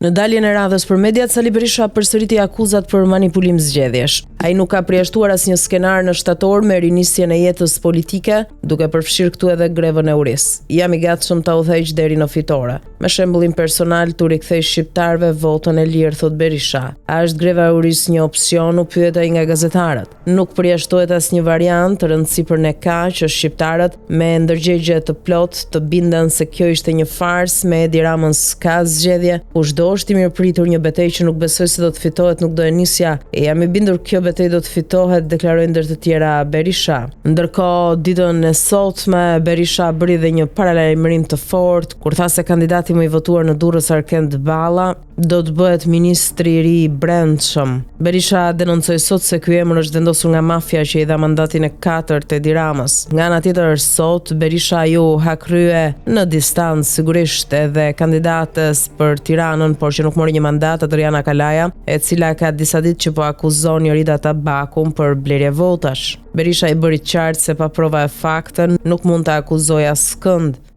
Në daljen e radhës për mediat, Sali Berisha përsëriti akuzat për manipulim zgjedhjesh. Ai nuk ka përjashtuar asnjë skenar në shtator me rinisjen e jetës politike, duke përfshirë këtu edhe grevën e urisë. Jam i gatshëm ta udhëheq deri në fitore. Me shembullin personal tu rikthej shqiptarëve votën e lirë, thot Berisha. A është greva e urisë një opsion, u pyet ai nga gazetarët. Nuk përjashtohet asnjë variant, rëndësi për ne ka që shqiptarët me ndërgjegje të plot të binden se kjo ishte një farsë me Edi Ramën s'ka zgjedhje, kushdo është i mirëpritur një betejë që nuk besoj se do të fitohet, nuk do e nisja, e jam i bindur kjo betejë do të fitohet, deklaroi ndër të tjera Berisha. Ndërkohë, ditën e sotme Berisha bëri dhe një paralajmërim të fortë kur tha se kandidati më i votuar në Durrës Arkend Balla do të bëhet ministri i ri i brendshëm. Berisha denoncoi sot se ky emër është vendosur nga mafia që i dha mandatin e 4 të Edi Ramës. Nga ana tjetër sot Berisha ju hakrye në distancë sigurisht edhe kandidates për Tiranën, por që nuk mori një mandat, Adriana Kalaja, e cila ka disa ditë që po akuzon Jorida Tabakun për blerje votash. Berisha i bëri qartë se pa prova e faktën nuk mund të akuzojë askënd.